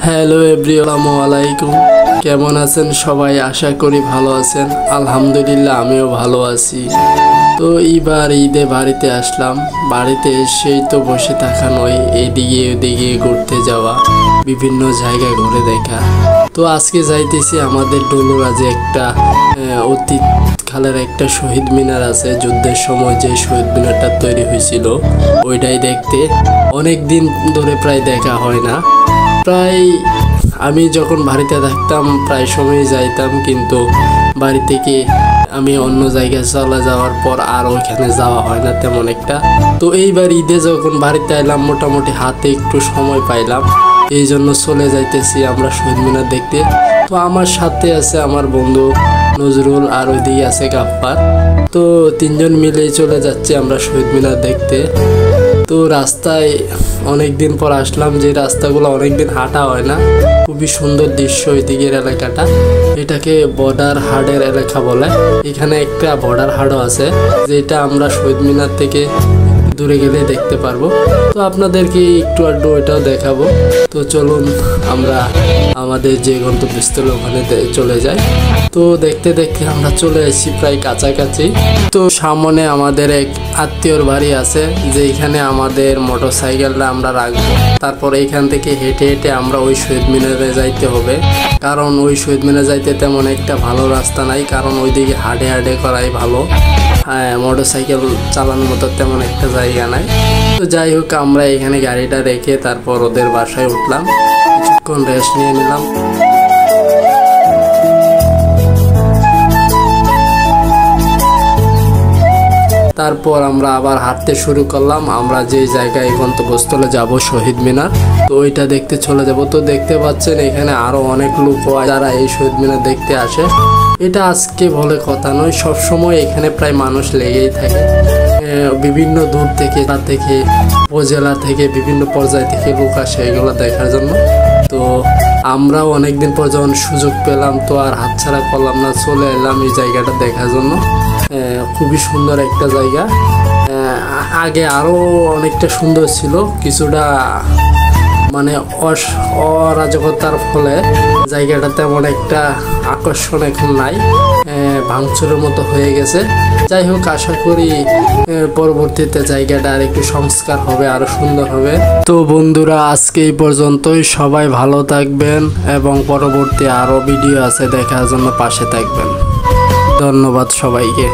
Hello আসসালামু আলাইকুম, কেমন আছেন সবাই? আশা করি ভালো আছেন। আলহামদুলিল্লাহ আমিও ভালো আছি। তো এইবার ঈদে বাড়িতে আসলাম। বাড়িতে এসেই তো বসে থাকা নয়, এদিকে ওদিকে ঘুরতে যাওয়া, বিভিন্ন জায়গায় ঘুরে দেখা। তো আজকে যাইতেছি আমাদের ডলুরাজে একটা অতীতকালের একটা শহীদ মিনার আছে, যুদ্ধের সময় যে শহীদ মিনারটা তৈরি হয়েছিল ওইটাই দেখতে। অনেক দিন ধরে প্রায় দেখা হয় না। প্রায় আমি যখন বাড়িতে থাকতাম প্রায় সময় যাইতাম, কিন্তু বাড়ি থেকে আমি অন্য জায়গায় চলে যাওয়ার পর আর ওইখানে যাওয়া হয় না তেমন একটা। তো এইবার ঈদে যখন বাড়িতে এলাম মোটামুটি হাতে একটু সময় পাইলাম, এই জন্য চলে যাইতেছি আমরা শহীদ মিনার দেখতে। তো আমার সাথে আছে আমার বন্ধু নজরুল, আর ওইদিকে আছে গাপ্পার। তো তিনজন মিলেই চলে যাচ্ছি আমরা শহীদ মিনার দেখতে। তো রাস্তায় অনেক দিন পর আসলাম, যে রাস্তাগুলো অনেকদিন হাঁটা হয় না। খুবই সুন্দর দৃশ্য ওইদিকের এলাকাটা। এটাকে বর্ডার হাটের এলাকা বলে। এখানে একটা বর্ডার হাটও আছে, যেটা আমরা শহীদ মিনার থেকে দূরে গেলে দেখতে পারবো। তো আপনাদেরকে একটু আধটু ওইটাও দেখাবো। তো চলুন আমরা আমাদের যে গন্তব্যস্থল ওখানে চলে যাই। তো দেখতে দেখতে আমরা চলে এসেছি প্রায় কাছাকাছি। তো সামনে আমাদের এক আত্মীয়র বাড়ি আছে, যেখানে আমাদের মোটরসাইকেলটা আমরা রাখবো। তারপর এইখান থেকে হেঁটে হেঁটে আমরা ওই শহীদ মিনারে যাইতে হবে, কারণ ওই শহীদ মিনারে যাইতে তেমন একটা ভালো রাস্তা নাই, কারণ ওইদিকে হাঁটে হাঁটে করাই ভালো। হ্যাঁ, মোটরসাইকেল চালানোর মতো তেমন একটা জায়গা নাই। তো যাই হোক, আমরা এখানে গাড়িটা রেখে তারপর ওদের বাসায় উঠলাম, কিছুক্ষণ রেস্ট নিয়ে নিলাম। তারপর আমরা আবার হাঁটতে শুরু করলাম। আমরা যে জায়গায় গন্তব্যস্থলে যাব শহীদ মিনার, তো ওইটা দেখতে চলে যাব। তো দেখতে পাচ্ছেন এখানে আরো অনেক লোক যারা এই শহীদ মিনার দেখতে আসে। এটা আজকে বলে কথা নয়, সব সময় এখানে প্রায় মানুষ লেগেই থাকে। বিভিন্ন দূর থেকে উপজেলা থেকে বিভিন্ন পর্যায় থেকে লোক আসে এগুলো দেখার জন্য। তো আমরাও অনেকদিন পর যখন সুযোগ পেলাম তো আর হাতছাড়া করলাম না, চলে এলাম এই জায়গাটা দেখার জন্য। খুবই সুন্দর একটা জায়গা। আগে আরো অনেকটা সুন্দর ছিল, কিছুটা মানে অরাজকতার ফলে জায়গাটা তেমন একটা আকর্ষণ এখন নাই, ভাঙচুরের মতো হয়ে গেছে। যাই হোক, আশা করি পরবর্তীতে জায়গাটা আর একটু সংস্কার হবে, আরো সুন্দর হবে। তো বন্ধুরা, আজকে এই পর্যন্তই। সবাই ভালো থাকবেন এবং পরবর্তী আরো ভিডিও আছে দেখার জন্য পাশে থাকবেন। ধন্যবাদ সবাইকে।